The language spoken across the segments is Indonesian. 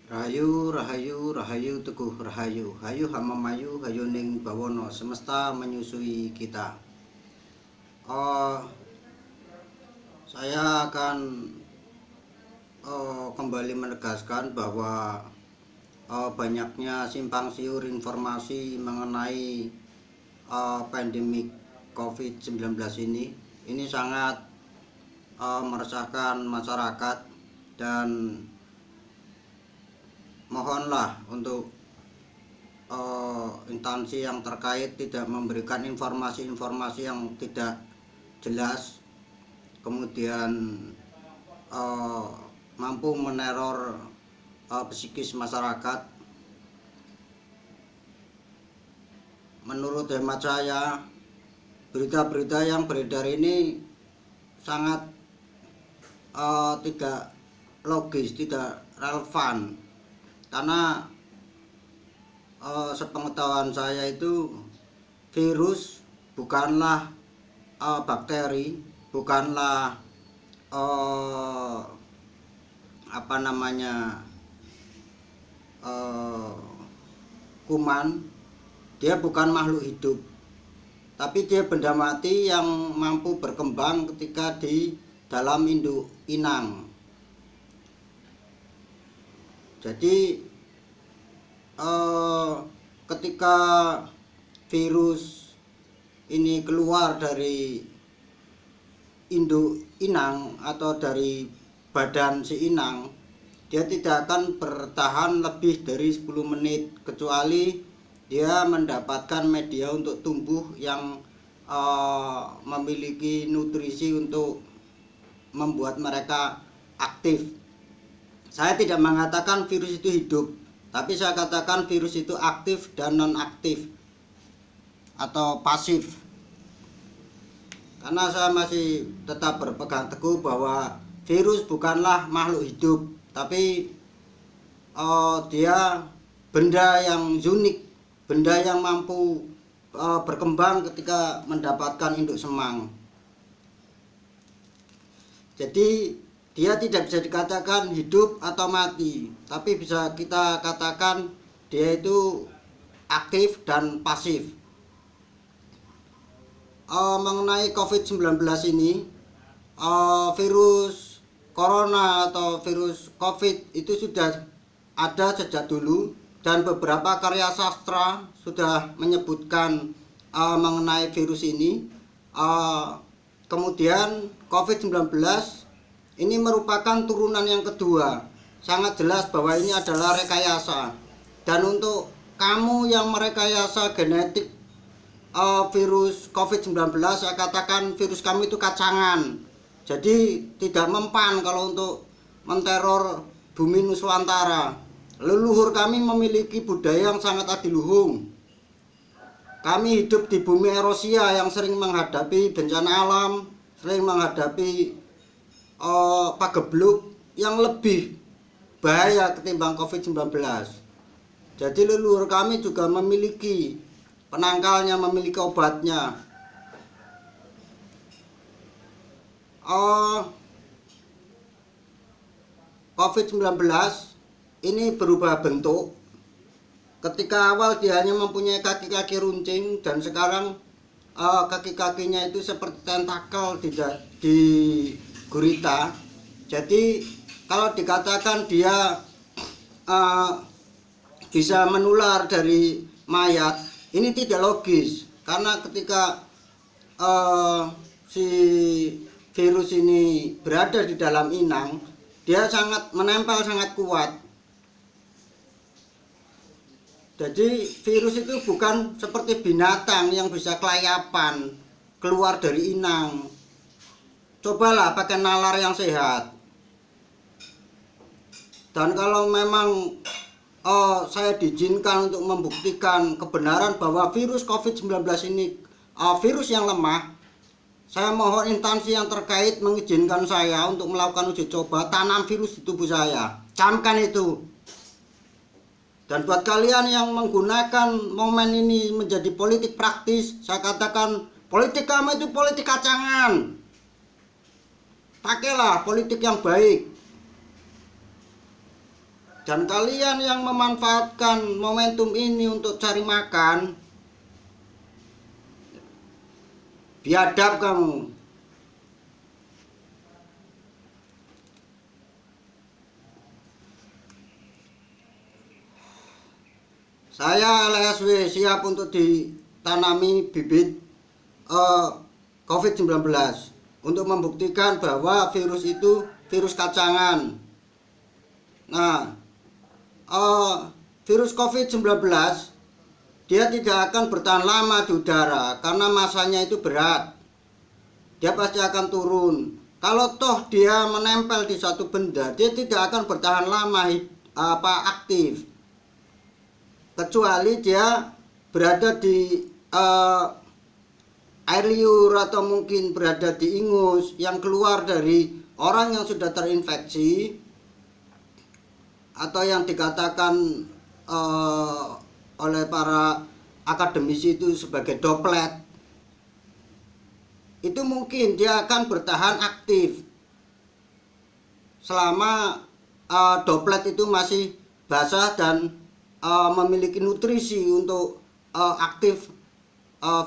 Rahayu, rahayu, rahayu, teguh rahayu, hayu hamamayu, hayu ning bawono, semesta menyusui kita. Oh, saya akan kembali menegaskan bahwa banyaknya simpang siur informasi mengenai pandemik COVID-19 ini sangat meresahkan masyarakat, dan mohonlah untuk instansi yang terkait tidak memberikan informasi-informasi yang tidak jelas, kemudian mampu meneror psikis masyarakat. Menurut hemat saya, berita-berita yang beredar ini sangat tidak logis, tidak relevan, karena sepengetahuan saya itu virus bukanlah bakteri, bukanlah kuman. Dia bukan makhluk hidup, tapi dia benda mati yang mampu berkembang ketika di dalam induk inang. Jadi ketika virus ini keluar dari induk inang atau dari badan si inang, dia tidak akan bertahan lebih dari 10 menit kecuali dia mendapatkan media untuk tumbuh yang memiliki nutrisi untuk membuat mereka aktif. Saya tidak mengatakan virus itu hidup, tapi saya katakan virus itu aktif dan non-aktif atau pasif. Karena saya masih tetap berpegang teguh bahwa virus bukanlah makhluk hidup, tapi dia benda yang unik, benda yang mampu berkembang ketika mendapatkan induk semang. Jadi dia tidak bisa dikatakan hidup atau mati, tapi bisa kita katakan dia itu aktif dan pasif. Mengenai COVID-19 ini, virus corona atau virus COVID itu sudah ada sejak dulu, dan beberapa karya sastra sudah menyebutkan mengenai virus ini. Kemudian COVID-19 ini merupakan turunan yang kedua. Sangat jelas bahwa ini adalah rekayasa. Dan untuk kamu yang merekayasa genetik virus COVID-19, saya katakan virus kamu itu kacangan. Jadi tidak mempan kalau untuk menteror bumi Nusantara. Leluhur kami memiliki budaya yang sangat adiluhung. Kami hidup di bumi Erosia yang sering menghadapi bencana alam, sering menghadapi pagebluk yang lebih bahaya ketimbang COVID-19. Jadi leluhur kami juga memiliki penangkalnya, memiliki obatnya. COVID-19 ini berubah bentuk. Ketika awal dia hanya mempunyai kaki-kaki runcing, dan sekarang kaki-kakinya itu seperti tentakel di gurita. Jadi kalau dikatakan dia bisa menular dari mayat, ini tidak logis, karena ketika si virus ini berada di dalam inang, dia sangat menempel, sangat kuat. Jadi virus itu bukan seperti binatang yang bisa kelayapan keluar dari inang. Cobalah pakai nalar yang sehat. Dan kalau memang saya diizinkan untuk membuktikan kebenaran bahwa virus COVID-19 ini virus yang lemah, saya mohon instansi yang terkait mengizinkan saya untuk melakukan uji coba tanam virus di tubuh saya. Camkan itu. Dan buat kalian yang menggunakan momen ini menjadi politik praktis, saya katakan politik kamu itu politik kacangan. Pakailah politik yang baik. Dan kalian yang memanfaatkan momentum ini untuk cari makan, biadab kamu. Saya LSW siap untuk ditanami bibit COVID-19 untuk membuktikan bahwa virus itu virus kacangan. Nah, virus COVID-19 dia tidak akan bertahan lama di udara karena masanya itu berat. Dia pasti akan turun. Kalau toh dia menempel di satu benda, dia tidak akan bertahan lama aktif. Kecuali dia berada di air liur atau mungkin berada di ingus yang keluar dari orang yang sudah terinfeksi, atau yang dikatakan oleh para akademisi itu sebagai droplet. Itu mungkin dia akan bertahan aktif selama droplet itu masih basah dan memiliki nutrisi untuk aktif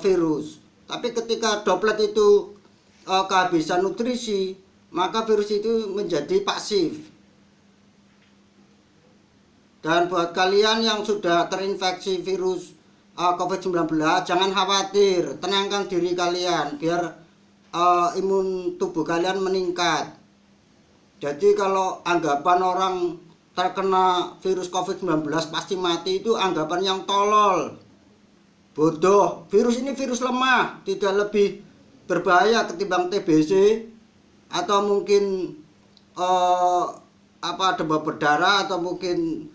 virus. Tapi ketika droplet itu kehabisan nutrisi, maka virus itu menjadi pasif. Dan buat kalian yang sudah terinfeksi virus COVID-19, jangan khawatir, tenangkan diri kalian biar imun tubuh kalian meningkat. Jadi kalau anggapan orang terkena virus COVID-19 pasti mati, itu anggapan yang tolol, bodoh. Virus ini virus lemah, tidak lebih berbahaya ketimbang TBC atau mungkin demam berdarah atau mungkin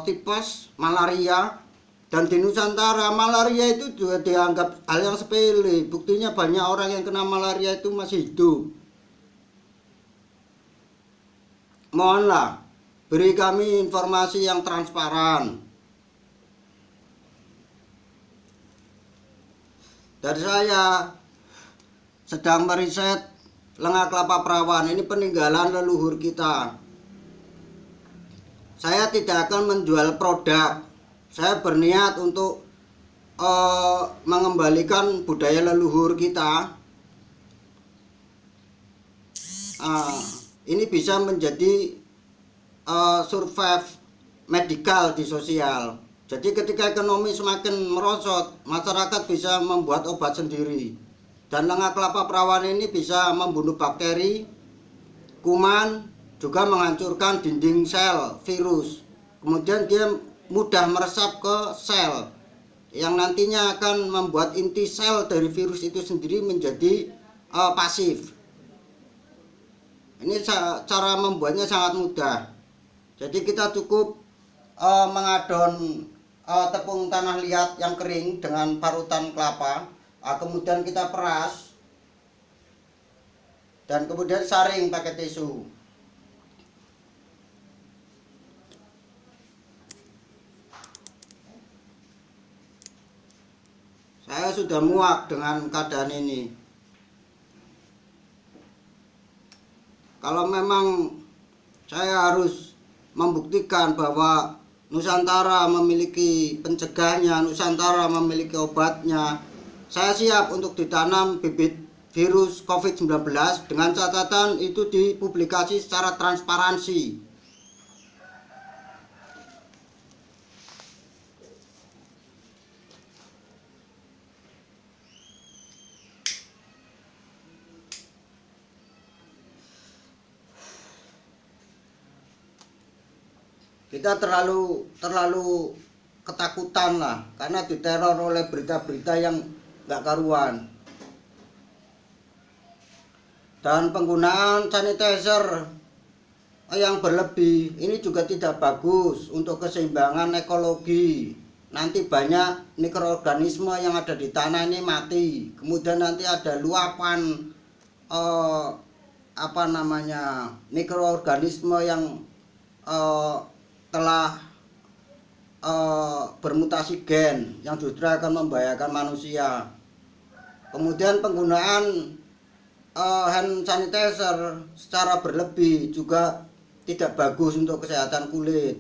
tipes, malaria. Dan di Nusantara malaria itu juga dianggap hal yang sepele. Buktinya banyak orang yang kena malaria itu masih hidup. Mohonlah beri kami informasi yang transparan. Dan saya sedang meriset lenga kelapa perawan. Ini peninggalan leluhur kita. Saya tidak akan menjual produk. Saya berniat untuk mengembalikan budaya leluhur kita. Ini bisa menjadi survive medikal di sosial. Jadi ketika ekonomi semakin merosot, masyarakat bisa membuat obat sendiri. Dan lenga kelapa perawan ini bisa membunuh bakteri, kuman, juga menghancurkan dinding sel virus. Kemudian dia mudah meresap ke sel yang nantinya akan membuat inti sel dari virus itu sendiri menjadi pasif. Ini cara membuatnya sangat mudah. Jadi kita cukup mengadon tepung tanah liat yang kering dengan parutan kelapa, kemudian kita peras dan kemudian saring pakai tisu. Saya sudah muak dengan keadaan ini. Kalau memang saya harus membuktikan bahwa Nusantara memiliki pencegahnya, Nusantara memiliki obatnya, saya siap untuk ditanam bibit virus COVID-19 dengan catatan itu dipublikasi secara transparansi. Kita terlalu ketakutan lah karena diteror oleh berita-berita yang nggak karuan. Dan penggunaan sanitizer yang berlebih ini juga tidak bagus untuk keseimbangan ekologi. Nanti banyak mikroorganisme yang ada di tanah ini mati. Kemudian nanti ada luapan mikroorganisme yang telah bermutasi gen yang justru akan membahayakan manusia. Kemudian penggunaan hand sanitizer secara berlebih juga tidak bagus untuk kesehatan kulit.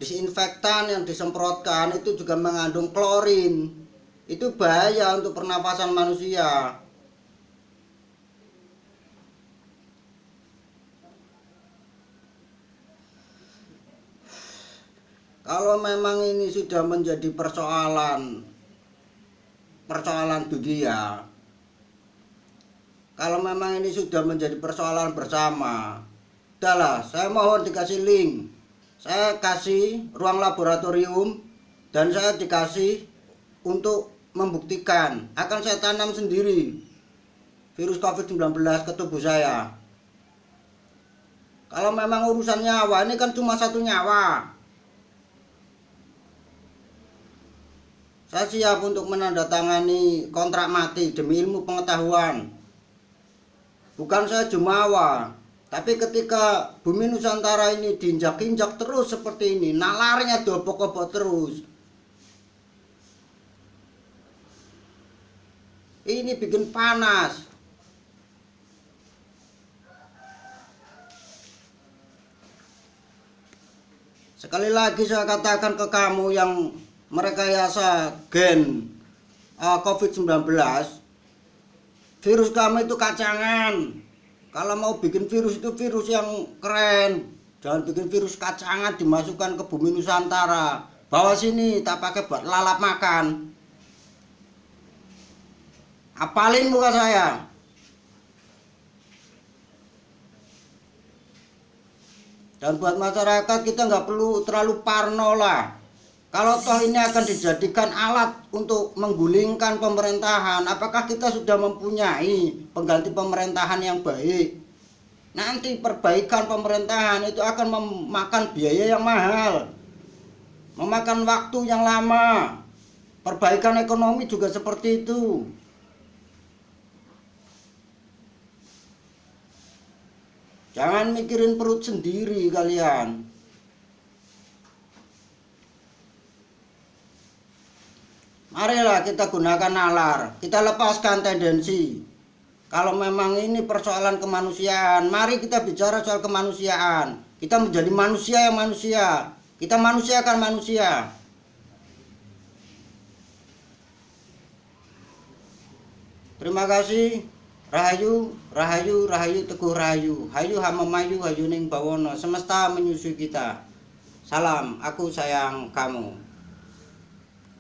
Disinfektan yang disemprotkan itu juga mengandung klorin. Itu bahaya untuk pernafasan manusia. Kalau memang ini sudah menjadi persoalan dunia, kalau memang ini sudah menjadi persoalan bersama, udahlah, saya mohon dikasih link, saya kasih ruang laboratorium, dan saya dikasih untuk membuktikan, akan saya tanam sendiri virus COVID-19 ke tubuh saya. Kalau memang urusan nyawa, ini kan cuma satu nyawa. Saya siap untuk menandatangani kontrak mati demi ilmu pengetahuan. Bukan saya jumawa, tapi ketika bumi Nusantara ini diinjak-injak terus seperti ini, nalarnya diobok-obok terus. Ini bikin panas. Sekali lagi saya katakan ke kamu yang merekayasa gen COVID-19, virus kamu itu kacangan. Kalau mau bikin virus itu virus yang keren, jangan bikin virus kacangan dimasukkan ke bumi Nusantara. Bawa sini, tak pakai buat lalap makan. Apalin muka saya. Dan buat masyarakat, kita nggak perlu terlalu parno lah. Kalau toh ini akan dijadikan alat untuk menggulingkan pemerintahan, apakah kita sudah mempunyai pengganti pemerintahan yang baik? Nanti perbaikan pemerintahan itu akan memakan biaya yang mahal, memakan waktu yang lama. Perbaikan ekonomi juga seperti itu. Jangan mikirin perut sendiri kalian. Marilah kita gunakan nalar, kita lepaskan tendensi. Kalau memang ini persoalan kemanusiaan, mari kita bicara soal kemanusiaan. Kita menjadi manusia yang manusia. Kita manusiakan manusia. Terima kasih. Rahayu, rahayu, rahayu, teguh rahayu. Hayu hamamayu, hayu ning bawono. Semesta menyusui kita. Salam, aku sayang kamu.